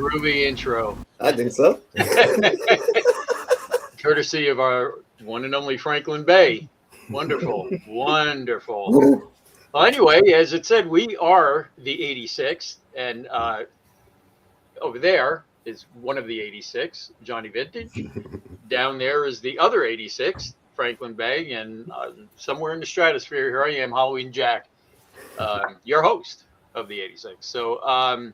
groovy intro. I think so. Courtesy of our one and only Franklin Bay. Wonderful. Wonderful. Well, anyway, as it said, we are the 86th, and over there is one of the 86, Johnny Vintage. Down there is the other 86, Franklin Bay, and somewhere in the stratosphere, here I am, Halloween Jack, your host of the 86. So,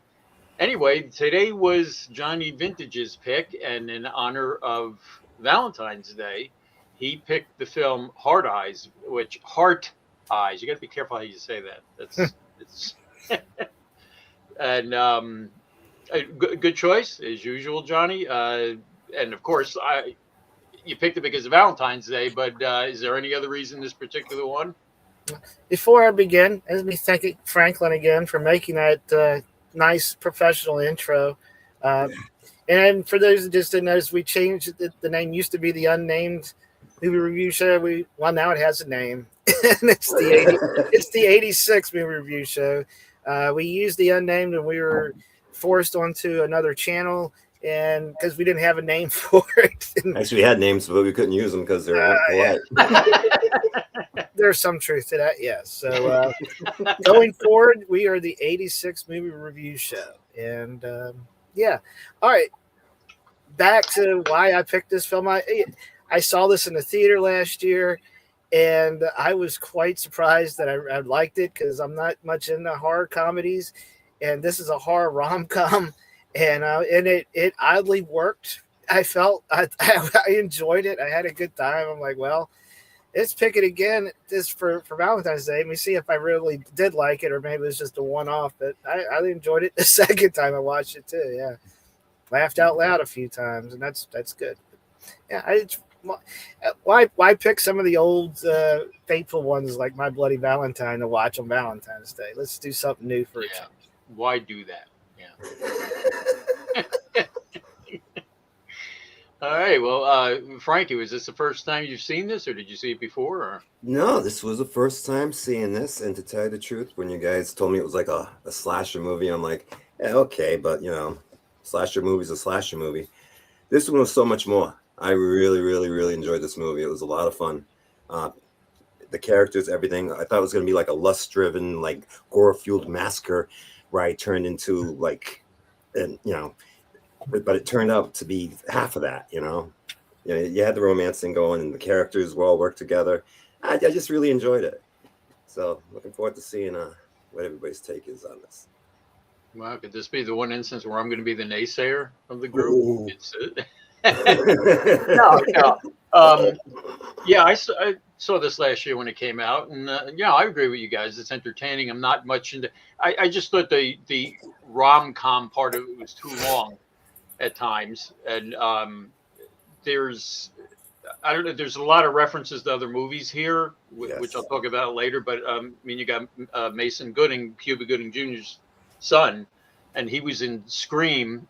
anyway, today was Johnny Vintage's pick, and in honor of Valentine's Day, he picked the film Hard Eyes, which Heart Eyes. You got to be careful how you say that. That's it's and a good choice as usual, Johnny. And of course, you picked it because of Valentine's Day. But is there any other reason this particular one? Before I begin, let me thank Franklin again for making that nice professional intro. And for those that just didn't notice, we changed it. The name used to be the Unnamed Movie Review Show. Now it has a name. And it's the 86 Movie Review Show. We used the Unnamed and we were forced onto another channel, and because we didn't have a name for it. Actually, we had names, but we couldn't use them because they're polite. There's some truth to that, yes. So going forward, we are the 86 Movie Review Show. And yeah. All right. Back to why I picked this film. I saw this in the theater last year, and I was quite surprised that I liked it because I'm not much into horror comedies, and this is a horror rom-com, and it oddly worked. I felt I enjoyed it. I had a good time. I'm like, well, let's pick it again this for Valentine's Day. Let me see if I really did like it, or maybe it was just a one-off. But I enjoyed it the second time I watched it too. Yeah, laughed out loud a few times, and that's good. Yeah, why pick some of the old faithful ones like My Bloody Valentine to watch on Valentine's Day? Let's do something new for a change. Why do that? Yeah. All right. Well, Frankie, was this the first time you've seen this, or did you see it before? Or? No, this was the first time seeing this. And to tell you the truth, when you guys told me it was like a slasher movie, I'm like, yeah, okay, but slasher movie's a slasher movie. This one was so much more. I really, really, really enjoyed this movie. It was a lot of fun. The characters, everything. I thought it was going to be like a lust-driven, like gore-fueled massacre, where I turned into like, and but it turned out to be half of that. You had the romance thing going, and the characters were all worked together. I just really enjoyed it. So looking forward to seeing what everybody's take is on this. Well, could this be the one instance where I'm going to be the naysayer of the group? No. Yeah, I saw this last year when it came out, and I agree with you guys. It's entertaining. I'm not much into. I just thought the rom-com part of it was too long at times, and there's a lot of references to other movies here, which I'll talk about later. But you got Mason Gooding, Cuba Gooding Jr.'s son, and he was in Scream,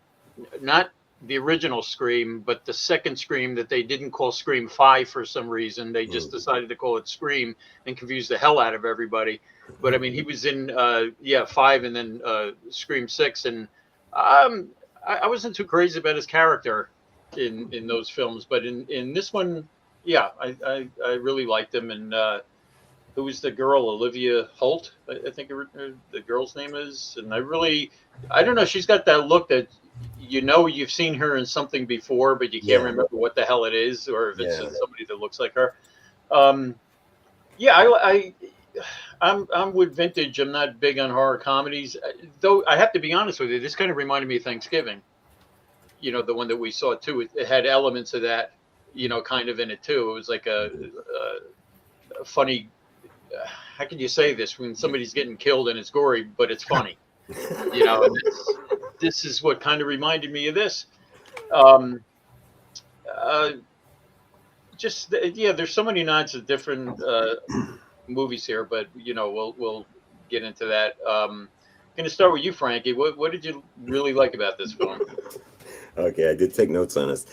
not the original Scream, but the second Scream that they didn't call Scream 5 for some reason. They just decided to call it Scream and confused the hell out of everybody. But I mean, he was in 5 and then Scream 6, and I wasn't too crazy about his character in those films, but in this one, I really liked him. And who was the girl? Olivia Holt, I think the girl's name is. And I don't know. She's got that look that you've seen her in something before, but you can't remember what the hell it is, or if it's just somebody that looks like her. I'm with Vintage. I'm not big on horror comedies, though. I have to be honest with you. This kind of reminded me of Thanksgiving. The one that we saw too. It had elements of that, kind of in it too. It was like a funny. How can you say this when somebody's getting killed and it's gory, but it's funny? And this is what kind of reminded me of this. There's so many nods of different movies here, but we'll get into that. I'm going to start with you, Frankie. What did you really like about this film? Okay, I did take notes on this.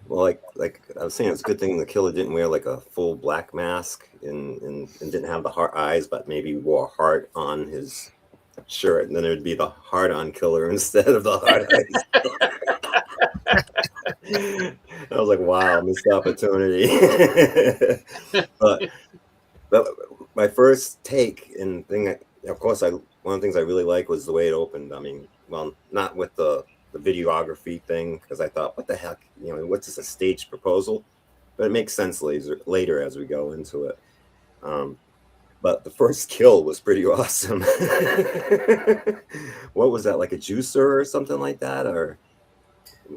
Well, like I was saying, it's a good thing the killer didn't wear like a full black mask and didn't have the heart eyes, but maybe wore a heart on his shirt, and then it would be the heart on killer instead of the heart eyes. I was like, wow, missed opportunity. but my first take and thing, of course, one of the things I really like was the way it opened. I mean, well, not with the videography thing, because I thought, what the heck, what's this, a staged proposal? But it makes sense later as we go into it. But the first kill was pretty awesome. What was that, like a juicer or something like that, or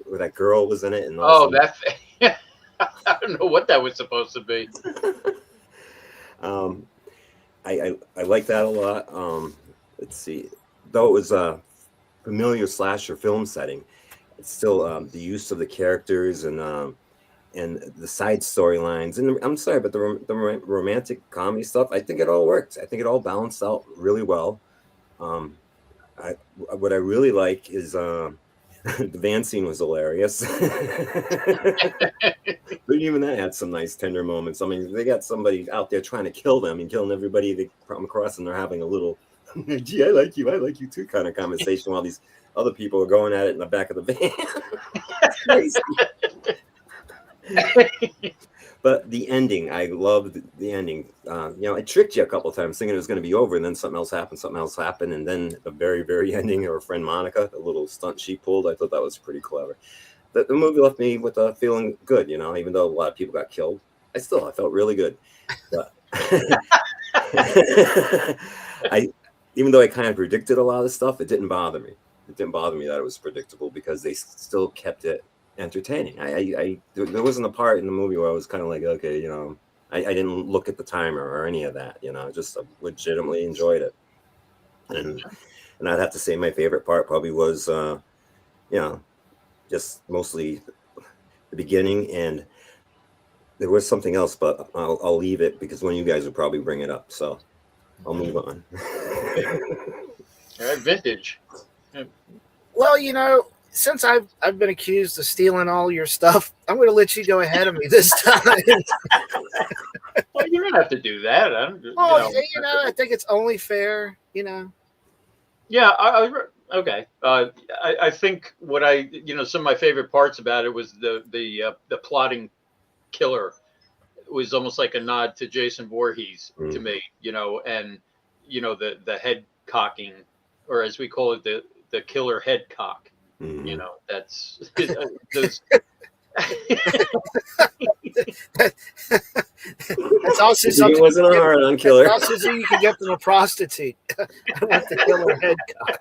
where that girl was in it? And that I don't know what that was supposed to be. I like that a lot. Let's see, though it was a familiar slasher film setting, it's still the use of the characters and the side storylines, and I'm sorry, but the romantic comedy stuff, I think it all worked. I think it all balanced out really well. What I really like is the van scene was hilarious. But even that had some nice tender moments. I mean, they got somebody out there trying to kill them and killing everybody they come across, and they're having a little gee, I like you too kind of conversation while these other people are going at it in the back of the van. Crazy. But the ending, I loved the ending. It tricked you a couple of times thinking it was going to be over, and then something else happened, and then the very, very ending, her friend Monica, the little stunt she pulled, I thought that was pretty clever. The movie left me with a feeling good, even though a lot of people got killed. I felt really good. But even though I kind of predicted a lot of stuff, it didn't bother me. It didn't bother me that it was predictable, because they still kept it entertaining. There wasn't a part in the movie where I was kind of like, okay, I didn't look at the timer or any of that, just legitimately enjoyed it. And I'd have to say my favorite part probably was, just mostly the beginning, and there was something else, but I'll leave it because one of you guys will probably bring it up, so I'll move on. All right, vintage. Well, since I've been accused of stealing all your stuff, I'm going to let you go ahead of me this time. Well, you don't have to do that. I think it's only fair. Yeah. Okay. I think what some of my favorite parts about it was the plotting killer. It was almost like a nod to Jason Voorhees to me, and the head cocking, or as we call it, the killer head cock. Mm-hmm. That's that's also something. It wasn't a hard on killer. That's also something you can get from a prostitute. I want the killer head cock.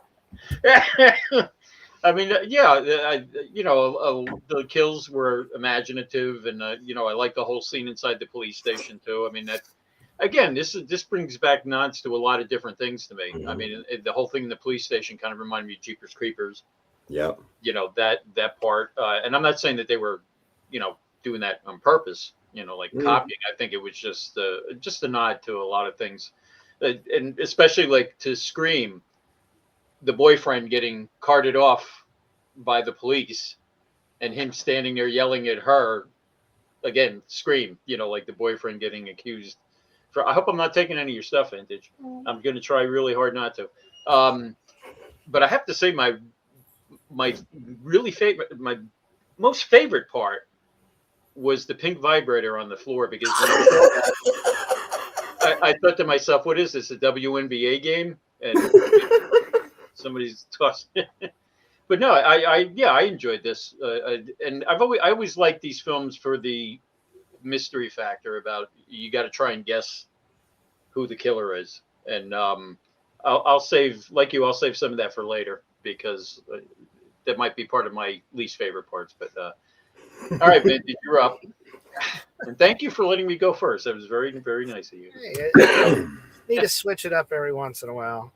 I mean, the kills were imaginative, and I like the whole scene inside the police station too. I mean, that again, this brings back nods to a lot of different things to me. Mm-hmm. I mean, the whole thing in the police station kind of reminded me of Jeepers Creepers. Yeah. That part, and I'm not saying that they were, doing that on purpose. Copying. I think it was just a nod to a lot of things, and especially like to Scream. The boyfriend getting carted off by the police and him standing there yelling at her again, Scream, like the boyfriend getting accused I hope I'm not taking any of your stuff, Vintage. I'm going to try really hard not to. But I have to say my most favorite part was the pink vibrator on the floor, because I thought to myself, what is this, a WNBA game? And somebody's tossing. But no, I enjoyed this, and I always liked these films for the mystery factor about you got to try and guess who the killer is, and I'll save some of that for later, because that might be part of my least favorite parts. But all right, Vintage, you're up, and thank you for letting me go first. That was very, very nice of you. Hey, need to switch it up every once in a while.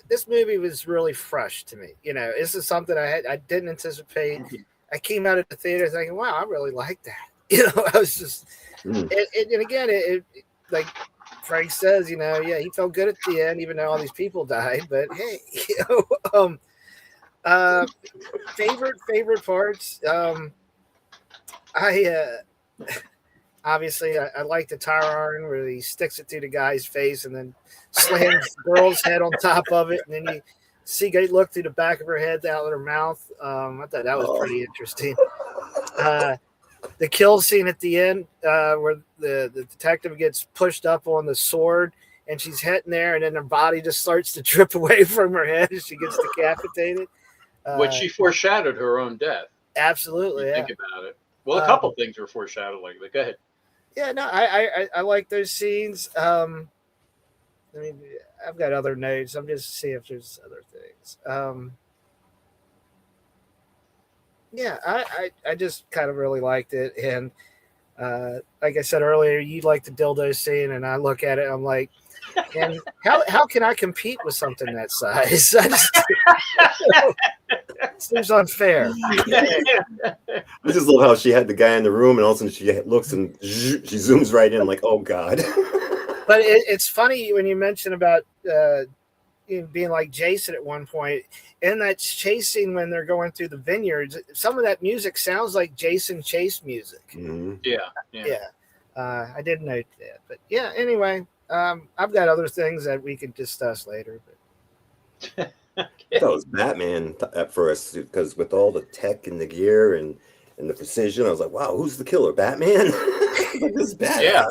This movie was really fresh to me. This is something I didn't anticipate. I came out of the theater thinking, wow, I really like that. I was just, and again, it like Frank says, he felt good at the end, even though all these people died. But hey, Favorite parts. I obviously I like the tire iron where he sticks it to the guy's face and then slams the girl's head on top of it, and then you see Gate look through the back of her head out of her mouth. I thought that was pretty interesting. The kill scene at the end where the detective gets pushed up on the sword and she's hitting there, and then her body just starts to drip away from her head as she gets decapitated. Which she foreshadowed her own death. Absolutely, yeah. Think about it. Well, a couple things were foreshadowed like that. Go ahead. Yeah, no, I like those scenes. I mean, I've got other notes. I'm just seeing if there's other things. Yeah, I just kind of really liked it. And like I said earlier, you like the dildo scene, and I look at it, I'm like, and how can I compete with something that size? I just, seems unfair. I just love how she had the guy in the room, and all of a sudden she looks and she zooms right in. I'm like, oh god. But it's funny when you mention about being like Jason at one point, and that chasing when they're going through the vineyards. Some of that music sounds like Jason Chase music. Mm-hmm. Yeah. I did note that, but yeah. Anyway, I've got other things that we could discuss later. But I thought it was Batman at first because with all the tech and the gear and the precision, I was like, wow, who's the killer? Batman? Like, this is Batman.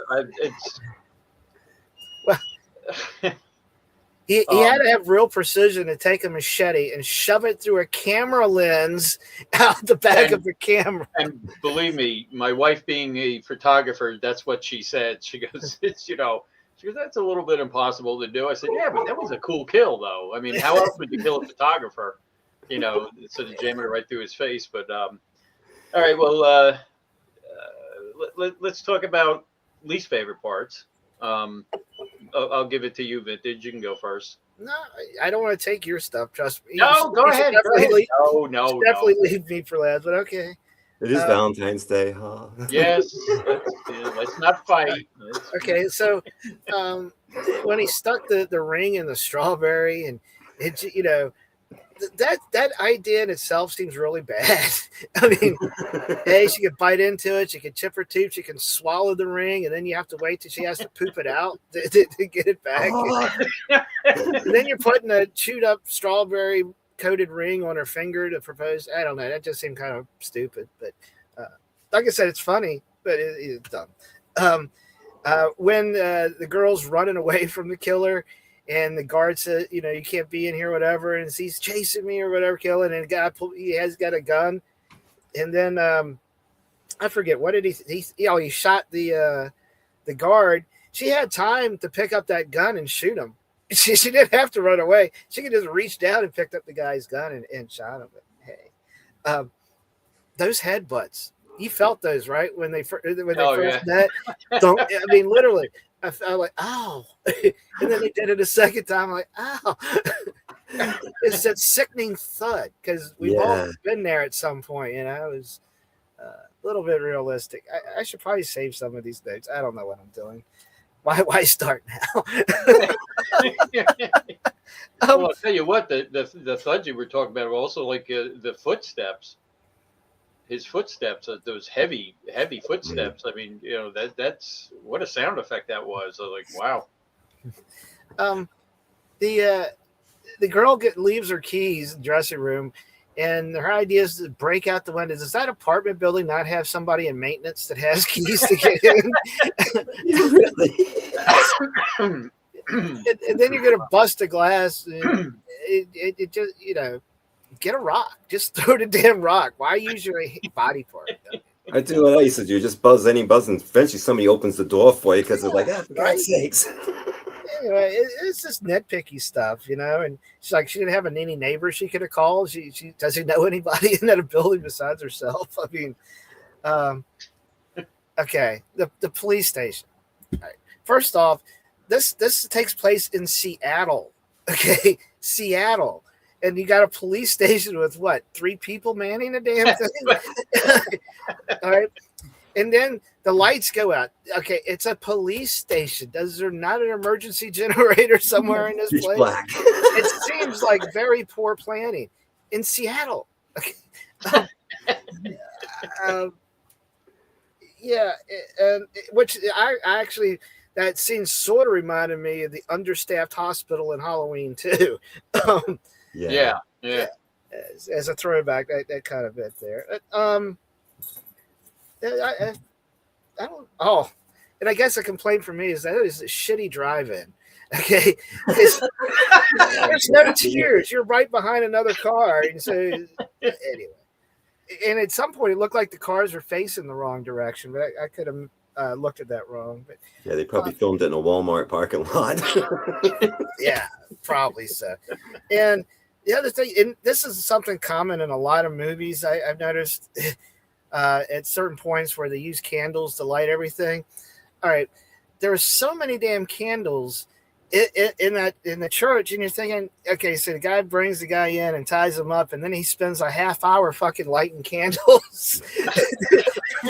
Yeah, he had to have real precision to take a machete and shove it through a camera lens out the back of the camera. And believe me, my wife being a photographer, that's what she said. She goes, she goes, that's a little bit impossible to do. I said, yeah, but that was a cool kill, though. I mean, how else would you kill a photographer? Instead of jamming it right through his face. But all right, well, let's talk about least favorite parts. I'll give it to you, Vintage. You can go first. No, I don't want to take your stuff. Trust me. No, go ahead. Definitely leave me for last, but okay. It is Valentine's Day, huh? Yes. Let's not fight. Okay, so when he stuck the ring in the strawberry, and it, that idea in itself seems really bad. I mean, hey, she could bite into it, she could chip her tooth, she can swallow the ring, and then you have to wait till she has to poop it out to get it back. And then you're putting a chewed up strawberry coated ring on her finger to propose. I don't know. That just seemed kind of stupid. But like I said, it's funny, but it's dumb. When the girl's running away from the killer, and the guard says, you can't be in here, whatever, and he's chasing me or whatever, killing, and the guy he has got a gun, and then I forget what did he shot the guard. She had time to pick up that gun and shoot him. She didn't have to run away. She could just reach down and picked up the guy's gun and shot him. But hey, those headbutts, you felt those, right? When they first met. I mean, literally, I felt like, ow. And then they did it a second time. I'm like, ow. It's that sickening thud because we've all been there at some point. It was a little bit realistic. I should probably save some of these notes. I don't know what I'm doing. Why start now? Well, I'll tell you what, the thuds you were talking about were also like the footsteps. His footsteps, those heavy footsteps. I mean, that's what a sound effect that was. I was like, wow. The girl leaves her keys in the dressing room, and her idea is to break out the windows. Does that apartment building not have somebody in maintenance that has keys to get in? Really? And then you're going to bust a glass. And it just, get a rock. Just throw the damn rock. Why use your body part? I do what I used to do. Just buzz, and eventually somebody opens the door for you because they're like, for God's sakes. Anyway, it's just nitpicky stuff, and she's like, she didn't have any neighbors she could have called. She doesn't know anybody in that building besides herself. I mean, okay, the police station. All right. First off, this takes place in Seattle. Okay, Seattle. And you got a police station with 3 people manning the damn thing? All right. And then the lights go out. Okay, it's a police station. Is there not an emergency generator somewhere in this place? Black. It seems like very poor planning. in Seattle. Yeah, which I actually, that scene sort of reminded me of the understaffed hospital in Halloween too. um, Yeah. as a throwback, that kind of bit there. I don't. Oh, and I guess a complaint for me is that it is a shitty drive-in. Okay, there's no tears. You're right behind another car, and so anyway. And at some point, it looked like the cars were facing the wrong direction, but I could have looked at that wrong. But Yeah, they probably filmed it in a Walmart parking lot. yeah, probably so. And the other thing, and this is something common in a lot of movies, I've noticed at certain points where they use candles to light everything. All right, there are so many damn candles in the church, and you're thinking, okay, so the guy brings the guy in and ties him up, and then he spends a half hour fucking lighting candles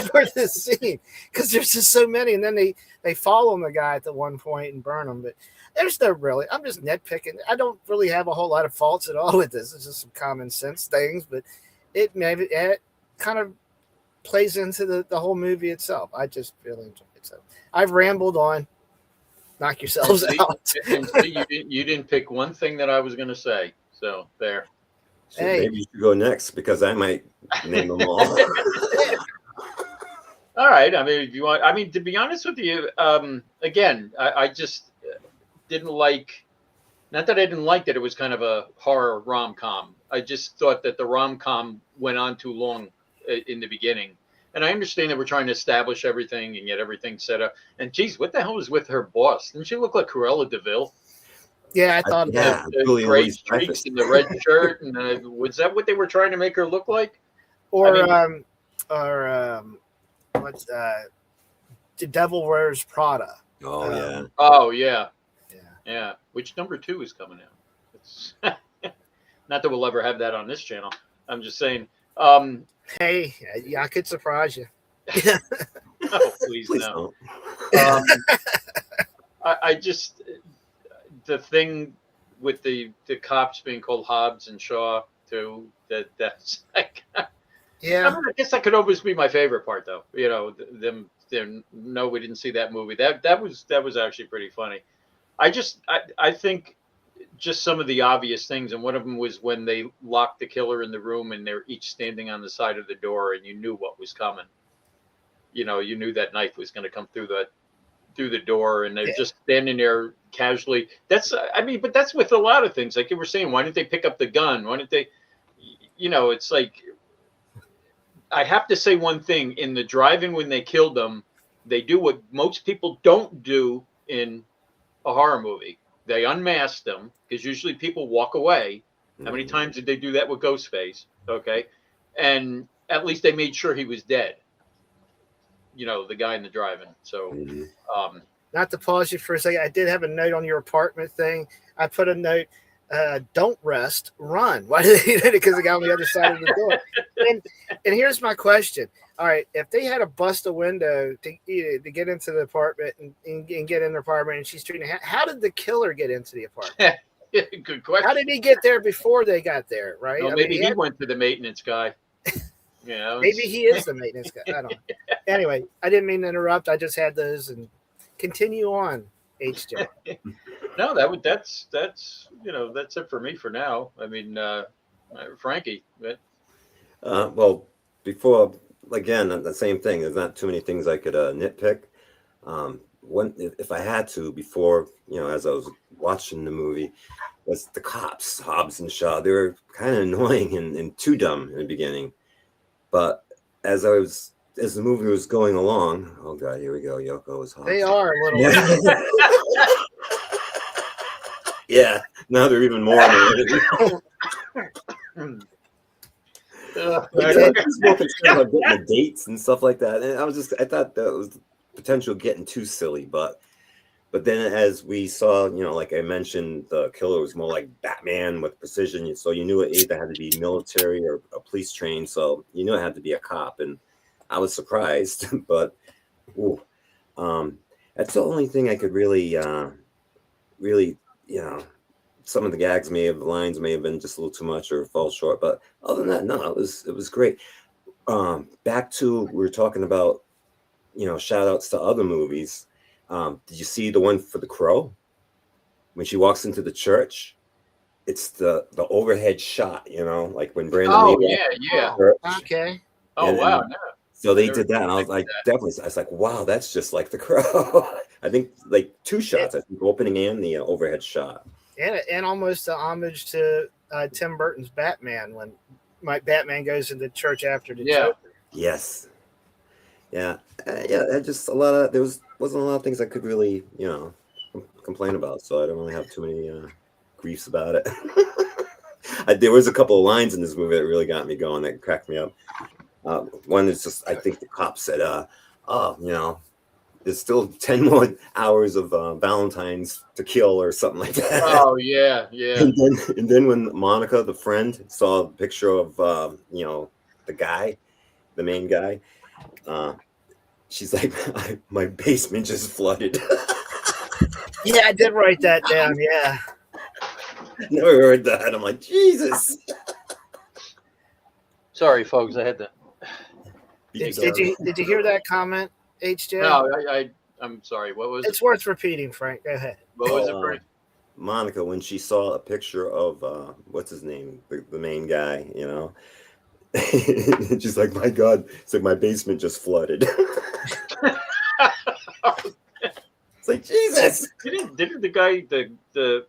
for this scene because there's just so many, and then they follow the guy at the one point and burn him. But there's no really, I'm just nitpicking. I don't really have a whole lot of faults at all with this. It's just some common sense things, but it kind of plays into the whole movie itself. I just really enjoy it. So I've rambled on. Knock yourselves out. And see, you didn't pick one thing that I was going to say. So there. So maybe you should go next because I might name them all. All right. I mean, if you want, I mean, to be honest with you, again, I just didn't like. Not that I didn't like that it was kind of a horror rom-com. I just thought that the rom-com went on too long in the beginning. And I understand that we're trying to establish everything and get everything set up. And geez, what the hell was with her boss? Didn't she look like Cruella DeVille? Yeah, I thought the gray streaks and the red shirt, and was that what they were trying to make her look like? Or what's The Devil Wears Prada? Oh yeah. Oh yeah. Yeah. Which number 2 is coming out? It's not that we'll ever have that on this channel. I'm just saying. Hey, I could surprise you. Oh, please no. I just, the thing with the cops being called Hobbs and Shaw too. That's like, yeah. I guess that could always be my favorite part though. You know, them. No, we didn't see that movie. That was actually pretty funny. I think just some of the obvious things, and one of them was when they locked the killer in the room and they're each standing on the side of the door, and you knew what was coming. You know, you knew that knife was going to come through the door, and they're just standing there casually. That's, I mean, but that's with a lot of things. Like you were saying, why didn't they pick up the gun? Why didn't they? You know, it's like, I have to say one thing: in the drive-in when they killed them, they do what most people don't do in a horror movie. They unmasked them because usually people walk away. How many times did they do that with Ghostface? Okay. And at least they made sure he was dead. You know, the guy in the drive-in. So, not to pause you for a second, I did have a note on your apartment thing. I put a note, don't rest, run. Why did they do it? Because the guy on the other side of the door. And here's my question. All right, if they had to bust a window to get into the apartment and get in the apartment, and she's treating, how did the killer get into the apartment? Good question. How did he get there before they got there? Right? Well, maybe he went to the maintenance guy. You know, maybe he is the maintenance guy. I don't know. Anyway, I didn't mean to interrupt. I just had those, and continue on, HJ. No, that's you know, that's it for me for now. I mean, Frankie. Well, before. Again, the same thing. There's not too many things I could nitpick. If I had to, before, you know, as I was watching the movie, was the cops, Hobbs and Shaw. They were kind of annoying and too dumb in the beginning. But as the movie was going along, oh god, here we go. Yoko is Hobbs. They are a little. Yeah, now they're even more annoying. I was more concerned about getting the dates and stuff like that, and I thought that was potential getting too silly, but then as we saw, you know, like I mentioned, the killer was more like Batman with precision, so you knew it either had to be military or a police trained, so you knew it had to be a cop, and I was surprised, but that's the only thing I could really, you know, some of the lines may have been just a little too much or fall short, but other than that, no, it was great. Back to we were talking about, shout outs to other movies. Did you see the one for The Crow when she walks into the church? It's the overhead shot, like when Brandon. Oh Lee yeah. Okay. Oh wow. And No, so they did that, and I was like, definitely. I was like, wow, that's just like The Crow. I think like two shots. I think opening and the overhead shot. And almost a homage to Tim Burton's Batman when Batman goes into church after the Joker. Yes. Yeah. Just wasn't a lot of things I could really, complain about. So I don't really have too many griefs about it. There was a couple of lines in this movie that really got me going, that cracked me up. One is just, I think the cop said, there's still 10 more hours of Valentine's to kill or something like that. Oh yeah. And then when Monica, the friend, saw a picture of the main guy, she's like, my basement just flooded. Yeah, I did write that down. Yeah. Never heard that. I'm like, Jesus. Sorry, folks. I had to. Did you hear that comment, HJ? No, I'm sorry. What was it's worth repeating, Frank. Go ahead. What was it, Frank? Monica, when she saw a picture of what's his name, the main guy, she's like, my God, it's like my basement just flooded. It's like, Jesus. Didn't the guy, the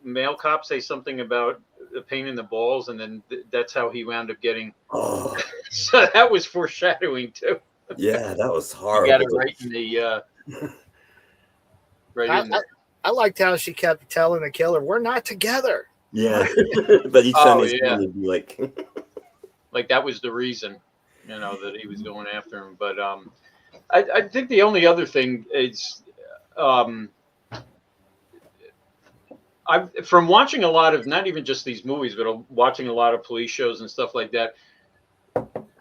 male cop, say something about a pain in the balls, and then that's how he wound up getting? Oh, so that was foreshadowing too. Yeah, that was horrible. You got it right in the right in there. I liked how she kept telling the killer, "We're not together." Yeah, but each time he'd be like that was the reason, that he was going after him. But I think the only other thing is, I've from watching a lot of, not even just these movies, but watching a lot of police shows and stuff like that.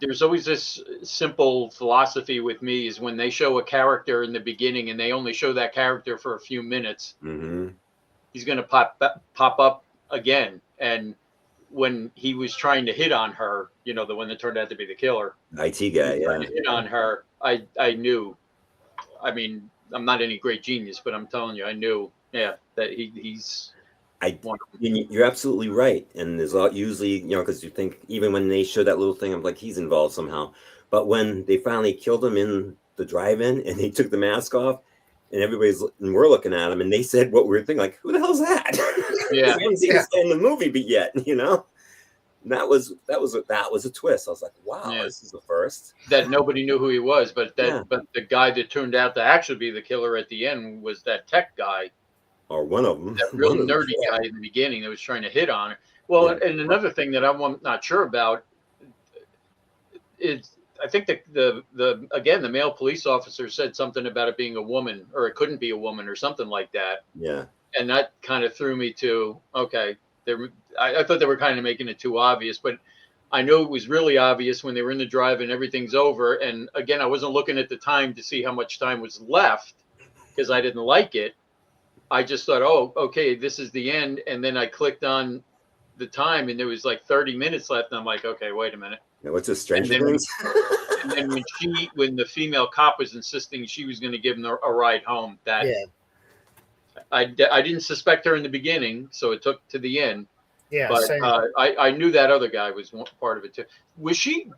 There's always this simple philosophy with me, is when they show a character in the beginning and they only show that character for a few minutes, he's going to pop up again. And when he was trying to hit on her, the one that turned out to be the killer, IT guy, trying to hit on her, I knew. I mean, I'm not any great genius, but I'm telling you, I knew, that he's. You're absolutely right, and there's usually, because you think even when they show that little thing, I'm like, he's involved somehow. But when they finally killed him in the drive-in and they took the mask off, and we're looking at him, and they said what we were thinking, like, who the hell's that? Yeah, I haven't seen this guy in the movie yet, And that was a twist. I was like, wow, this is the first. That nobody knew who he was, but the guy that turned out to actually be the killer at the end was that tech guy. Or one of them. That real nerdy guy in the beginning that was trying to hit on her. Well, and another thing that I'm not sure about is, I think the male police officer said something about it being a woman, or it couldn't be a woman, or something like that. Yeah. And that kind of threw me to, okay, I thought they were kind of making it too obvious, but I knew it was really obvious when they were in the drive and everything's over. And again, I wasn't looking at the time to see how much time was left, because I didn't like it. I just thought, oh, okay, this is the end. And then I clicked on the time, and there was like 30 minutes left. And I'm like, okay, wait a minute. Yeah, what's this, Stranger Things? And then when the female cop was insisting she was going to give him a ride home, I didn't suspect her in the beginning, so it took to the end. Yeah, but I knew that other guy was part of it too. Was she?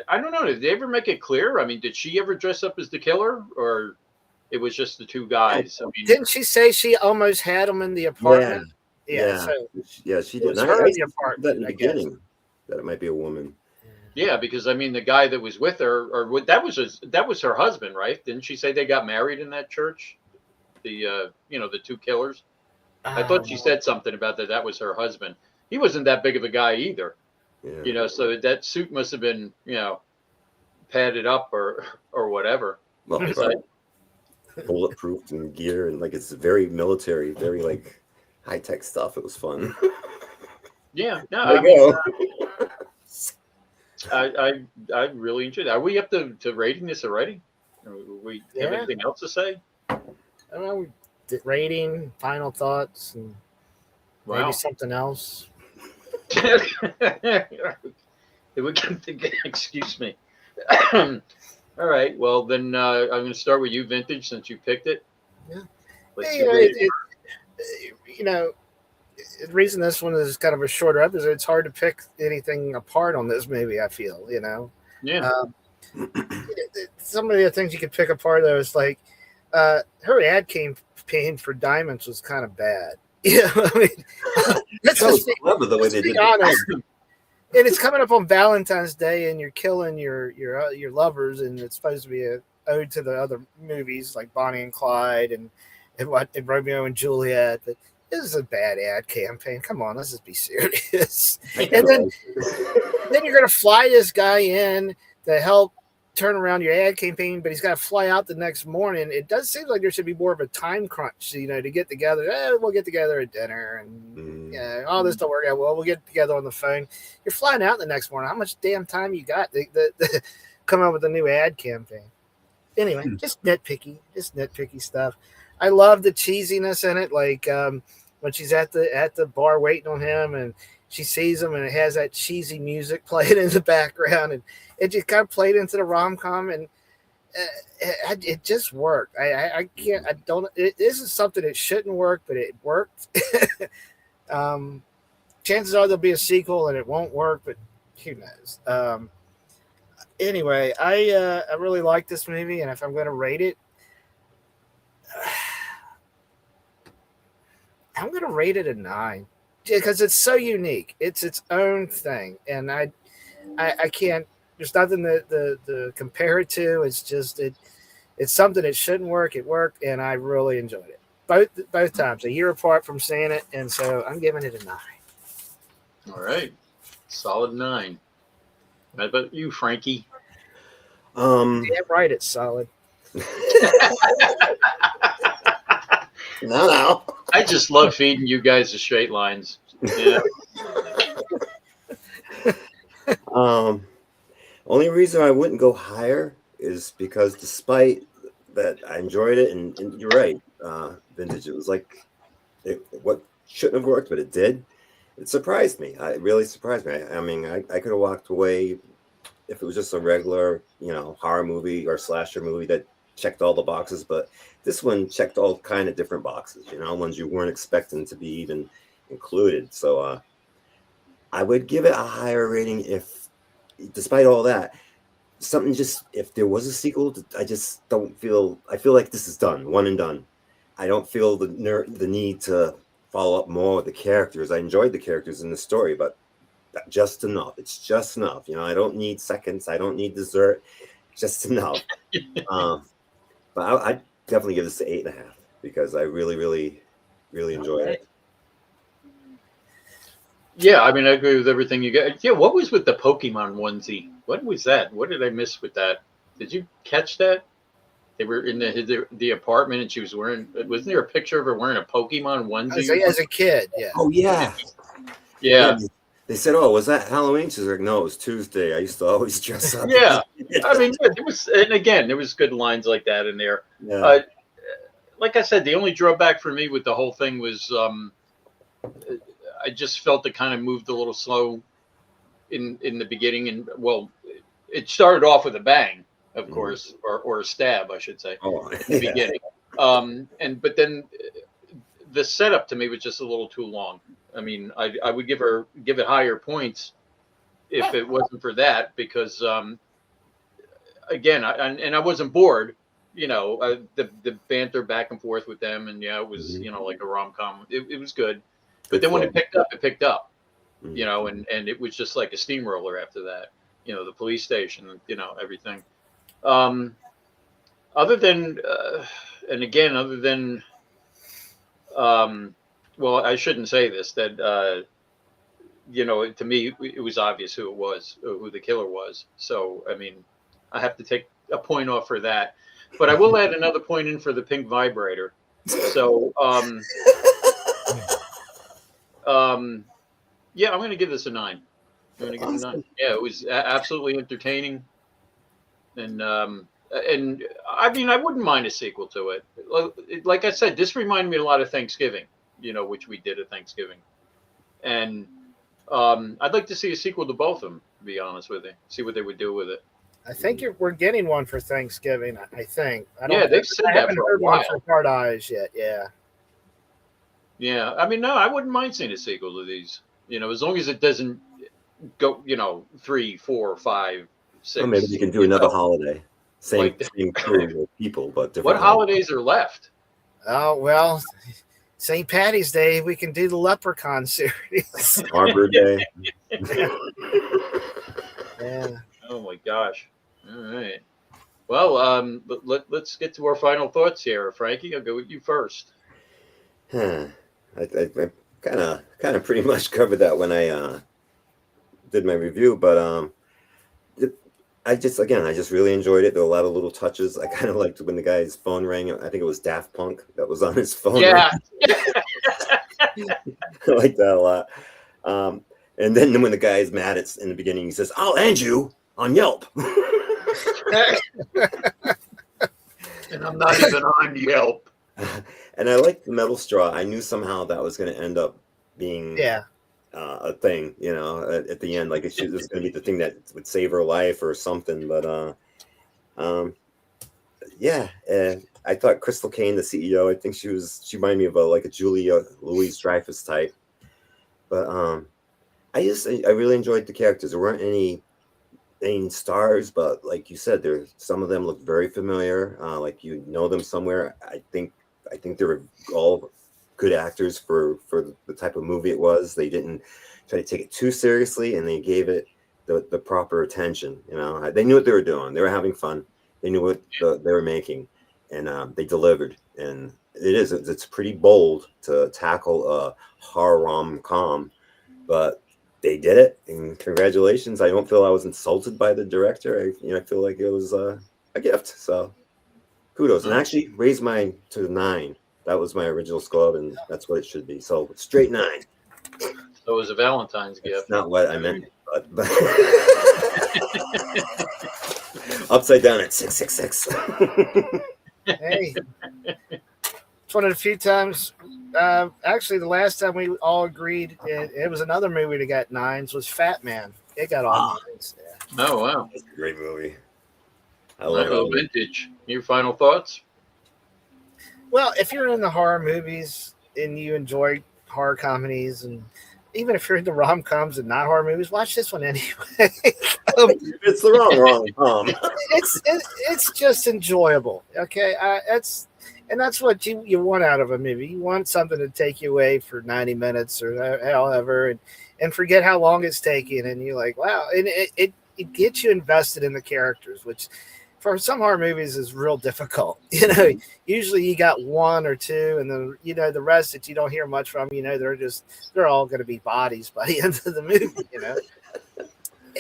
I don't know. Did they ever make it clear? I mean, did she ever dress up as the killer, or it was just the two guys? I mean, didn't she say she almost had him in the apartment? Yeah, she did. It was her in the apartment, that in the beginning, that it might be a woman. Yeah, because I mean, the guy that was with her, or that was her husband, right? Didn't she say they got married in that church? The the two killers. I thought she said something about that. That was her husband. He wasn't that big of a guy either. Yeah. So that suit must have been, padded up or whatever. Well, bulletproof and gear, and like it's very military, very like high tech stuff. It was fun. Yeah. No, I really enjoyed it. Are we up to rating this already? We have anything else to say? I don't know. Rating, final thoughts, and Wow. Maybe something else. Excuse me. All right. Well, then I'm going to start with you, Vintage, since you picked it. Yeah. Let's Hey, get ready. The reason this one is kind of a shorter episode, it's hard to pick anything apart on this movie. I feel, Yeah. Some of the things you could pick apart though is like her ad campaign for diamonds was kind of bad. I mean, let's That was just be, clever the way let's they be did honest. And it's coming up on Valentine's Day, and you're killing your lovers, and it's supposed to be a ode to the other movies like Bonnie and Clyde and Romeo and Juliet. But this is a bad ad campaign. Come on, let's just be serious. And then you're gonna fly this guy in to help turn around your ad campaign, but he's got to fly out the next morning. It does seem like there should be more of a time crunch, to get together. We'll get together at dinner, and all this don't work out well. We'll get together on the phone. You're flying out the next morning. How much damn time you got to come up with a new ad campaign? Anyway, just nitpicky stuff. I love the cheesiness in it, like when she's at the bar waiting on him, and she sees him, and it has that cheesy music playing in the background, and it just kind of played into the rom-com, and it just worked. This is something that shouldn't work, but it worked. Chances are there'll be a sequel and it won't work, but who knows? Anyway, I really like this movie, and if I'm going to rate it, I'm going to rate it a 9 because it's so unique. It's its own thing, and I can't. There's nothing to compare it to. It's just it's something that shouldn't work. It worked, and I really enjoyed it both times, a year apart from seeing it, and so I'm giving it a 9. All right, solid 9. How about you, Frankie? Yeah, right. It's solid. No. I just love feeding you guys the straight lines. Yeah. Only reason I wouldn't go higher is because despite that I enjoyed it, and you're right, Vintage. It was like what shouldn't have worked, but it did. It surprised me. It really surprised me. I mean, I could have walked away if it was just a regular, horror movie or slasher movie that checked all the boxes, but this one checked all kind of different boxes, ones you weren't expecting to be even included. So I would give it a higher rating if, despite all that, if there was a sequel, I just don't feel, I feel like this is done, one and done. I don't feel the need to follow up more with the characters. I enjoyed the characters in the story, but just enough. It's just enough. I don't need seconds. I don't need dessert. Just enough. But I definitely give this an 8.5 because I really, really, really enjoyed it. Yeah, I mean, I agree with everything you got. Yeah, what was with the Pokemon onesie? What was that? What did I miss with that? Did you catch that? They were in the apartment, and she was wearing. Wasn't there a picture of her wearing a Pokemon onesie? As a kid, yeah. Oh yeah. Yeah. They said, "Oh, was that Halloween?" She's like, "No, it was Tuesday. I used to always dress up." Yeah. I mean, there was, and again, there was good lines like that in there. Yeah. Like I said, the only drawback for me with the whole thing was I just felt it kind of moved a little slow in the beginning, and well, it started off with a bang, of course, or a stab, I should say, in the beginning. But then the setup to me was just a little too long. I mean, I would give it higher points if it wasn't for that, because again, I wasn't bored. The banter back and forth with them, and it was like a rom-com. It was good, but then when it picked up, and it was just like a steamroller after that. The police station, everything. Other than well, I shouldn't say this, that to me it was obvious who the killer was. So I mean, I have to take a point off for that, but I will add another point in for the pink vibrator. So yeah, I'm going to give this a 9. I'm going to give it a 9. Yeah, it was absolutely entertaining, and I mean, I wouldn't mind a sequel to it. Like I said, this reminded me a lot of Thanksgiving, which we did at Thanksgiving. and I'd like to see a sequel to both of them. To be honest with you, see what they would do with it. I think we're getting one for Thanksgiving. I think. Yeah, they've said I that haven't for a heard one while. for Hard Eyes yet. Yeah. Yeah, I mean, no, I wouldn't mind seeing a sequel to these. You know, as long as it doesn't go, 3, 4, 5, 6. Or maybe they can do another holiday. Same Like same crew of people, but different. what holidays are left? Oh well, St. Patty's Day. We can do the Leprechaun series. Arbor Day. Yeah. Oh my gosh! All right. Well, let's get to our final thoughts here, Frankie. I'll go with you first. Huh. I kind of pretty much covered that when I did my review, but I just really enjoyed it. There were a lot of little touches. I kind of liked when the guy's phone rang. I think it was Daft Punk that was on his phone. Yeah. I like that a lot. And then when the guy is mad, it's in the beginning. He says, "I'll end you on Yelp." And I'm not even on Yelp. And I like the metal straw. I knew somehow that was going to end up being a thing, at the end. Like it's going to be the thing that would save her life or something. But I thought Crystal Kane, the CEO, I think she reminded me of a Julia Louis-Dreyfus type. But I really enjoyed the characters. There weren't any stars, but like you said, some of them looked very familiar. Like you know them somewhere. I think they were all good actors for the type of movie it was. They didn't try to take it too seriously, and they gave it the proper attention. They knew what they were doing. They were having fun. They knew what they were making, and they delivered. And it's pretty bold to tackle a horror rom-com, but they did it, and congratulations. I don't feel I was insulted by the director. I feel like it was a gift. So kudos. And actually raised mine to 9. That was my original score, and that's what it should be. So straight 9. So it was a Valentine's gift. That's not what I meant, but upside down at 666. Hey, it's one of the few times. Actually, the last time we all agreed, it was another movie that got 9s. Was Fat Man. It got all 9s. Yeah. Oh wow, That's a great movie. I love it. Vintage. Your final thoughts? Well, if you're in the horror movies and you enjoy horror comedies, and even if you're into rom-coms and not horror movies, watch this one anyway. It's the wrong. It's just enjoyable. Okay, that's what you want out of a movie. You want something to take you away for 90 minutes or however, and forget how long it's taking, and you're like, wow, and it gets you invested in the characters, which for some horror movies is real difficult. Usually you got 1 or 2, and then the rest that you don't hear much from. They're all going to be bodies by the end of the movie.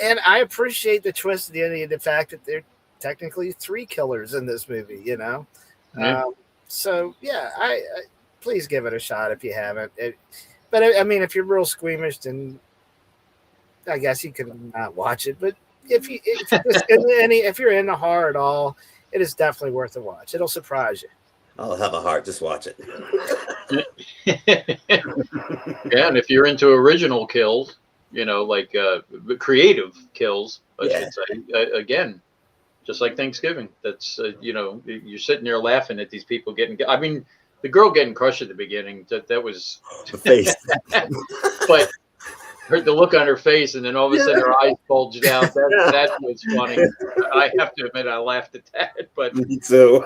And I appreciate the twist at the end of the fact that they're technically 3 killers in this movie. Yeah. So yeah, I please give it a shot if you haven't. But I mean, if you're real squeamish, then I guess you can not watch it. But if you're into horror at all, it is definitely worth a watch. It'll surprise you. I'll have a heart. Just watch it. Yeah, and if you're into original kills, like creative kills, I should say, again, just like Thanksgiving. That's you're sitting there laughing at these people getting. I mean, the girl getting crushed at the beginning. That was the face, but the look on her face, and then all of a sudden her eyes bulged out. That was funny. I have to admit, I laughed at that. But me too.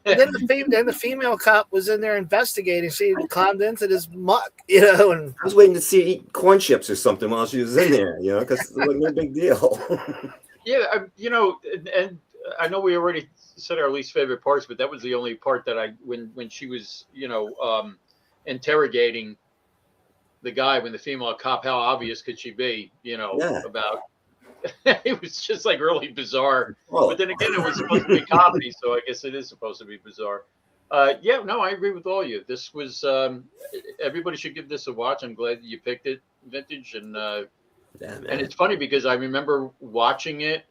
And then the female cop was in there investigating. She climbed into this muck, and I was waiting to see her eat corn chips or something while she was in there, because it was no big deal. Yeah, and I know we already said our least favorite parts, but that was the only part that when she was, interrogating the guy, when the female cop, how obvious could she be, about, it was just like really bizarre. But then again, it was supposed to be comedy, so I guess it is supposed to be bizarre. I agree with all you. This was, everybody should give this a watch. I'm glad that you picked it, Vintage, and it's funny because I remember watching it,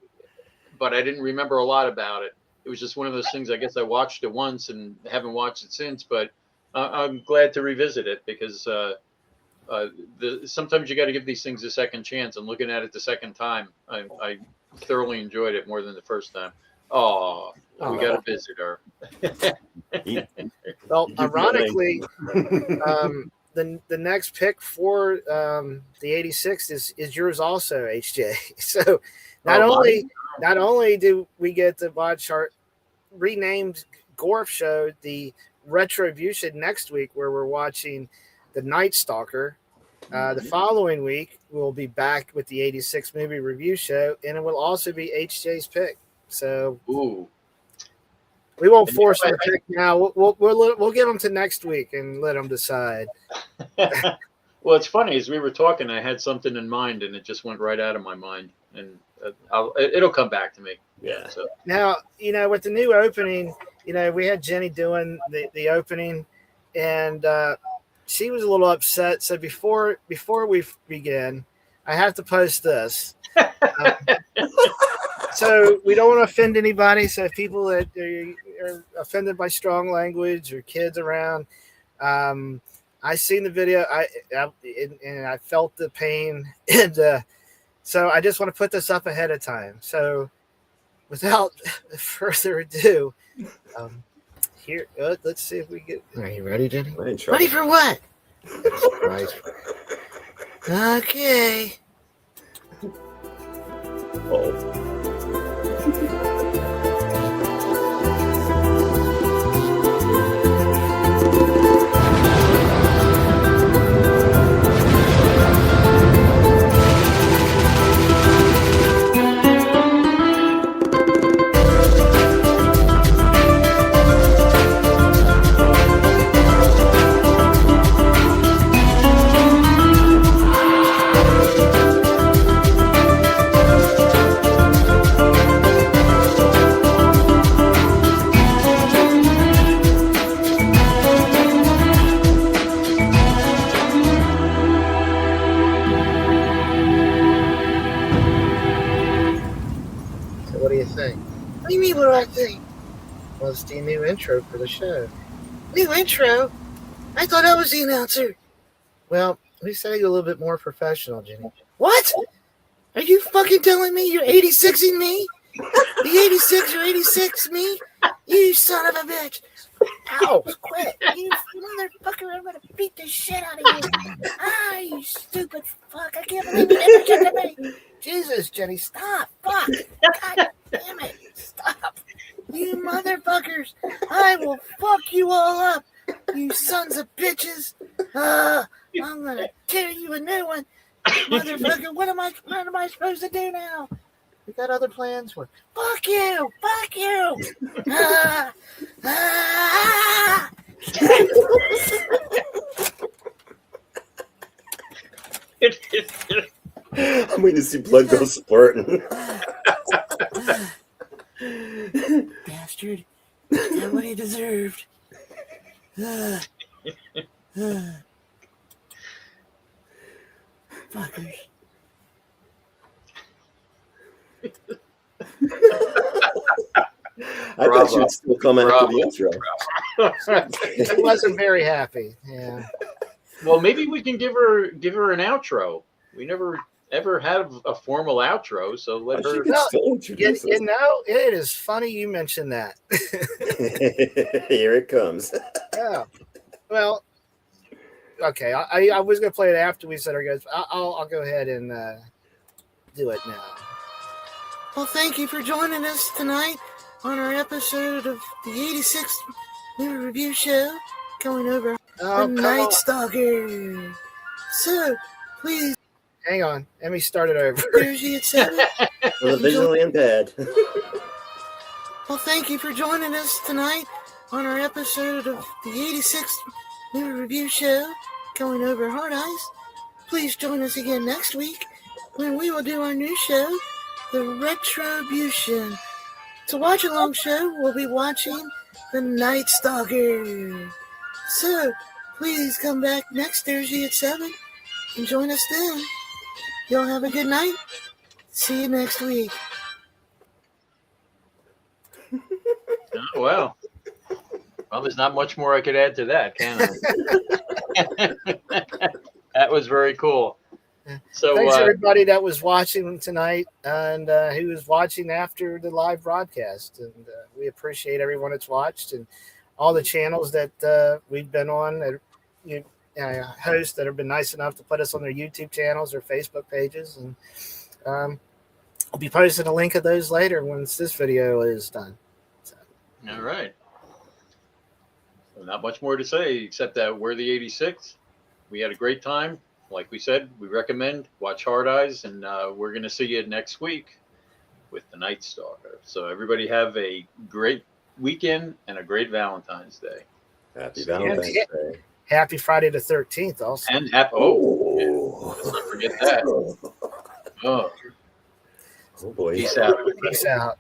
but I didn't remember a lot about it. It was just one of those things. I guess I watched it once and haven't watched it since. But I'm glad to revisit it because sometimes you got to give these things a second chance. And looking at it the second time, I thoroughly enjoyed it more than the first time. Oh, we got a visitor. Well, ironically, the next pick for the 86 is yours also, HJ. So not only do we get to watch our renamed Gorf show, the Retribution next week, where we're watching the Night Stalker. The following week, we'll be back with the 86 movie review show, and it will also be HJ's pick. So Ooh. We won't force him to pick now. We'll give him to next week and let him decide. Well, it's funny, as we were talking, I had something in mind, and it just went right out of my mind, and it'll come back to me. Yeah. So now, with the new opening, we had Jenny doing the opening, and she was a little upset. So before we begin, I have to post this. So we don't want to offend anybody. So if people that are offended by strong language or kids around, I seen the video. And I felt the pain, and so I just want to put this up ahead of time. So without further ado, here, let's see if we get. Are you ready, Jenny? Ready for what? Okay. Oh. What do you think? What do you mean, what do I think? Well, it's the new intro for the show. New intro? I thought I was the announcer. Well, we say you a little bit more professional, Jenny. What? Are you fucking telling me you're 86ing me? The 86 or 86 me? You son of a bitch. Ow, quit. You motherfucker, I'm gonna beat the shit out of you. Ah, you stupid fuck. I can't believe you never checked at me. Jesus, Jenny, stop. Fuck. God damn it. Stop. You motherfuckers. I will fuck you all up. You sons of bitches. I'm gonna tear you a new one. Motherfucker, what am I supposed to do now? We got other plans for. Fuck you! Fuck you! I'm waiting to see blood go splurting. Bastard. Got what he deserved. Fuckers. I thought you would still come after the intro. I wasn't very happy. Yeah. Well, maybe we can give her an outro. We never ever had a formal outro, so let her. It is funny you mentioned that. Here it comes. Yeah. Well, okay. I was gonna play it after we said our guys. I'll go ahead and do it now. Well, thank you for joining us tonight on our episode of the 86th movie review show, going over The Night Stalker. So, please hang on. Let me start it over. There's you at 7. For the visually impaired. Well, thank you for joining us tonight on our episode of the 86th movie review show, going over Hard Eyes. Please join us again next week when we will do our new show, The Retribution. To watch along show, we'll be watching The Night Stalker. So, please come back next Thursday at 7 and join us then. Y'all have a good night. See you next week. Well, there's not much more I could add to that, can I? That was very cool. So thanks everybody that was watching tonight and who was watching after the live broadcast. And we appreciate everyone that's watched and all the channels that we've been on that you hosts that have been nice enough to put us on their YouTube channels or Facebook pages. And I'll be posting a link of those later once this video is done. So. All right. So not much more to say except that we're the 86. We had a great time. Like we said, we recommend watch Hard Eyes, and we're going to see you next week with the Night Stalker. So everybody have a great weekend and a great Valentine's Day. Happy Valentine's Day. Happy Friday the 13th also. And happy, let's not forget that. Oh boy. Peace out. Peace out.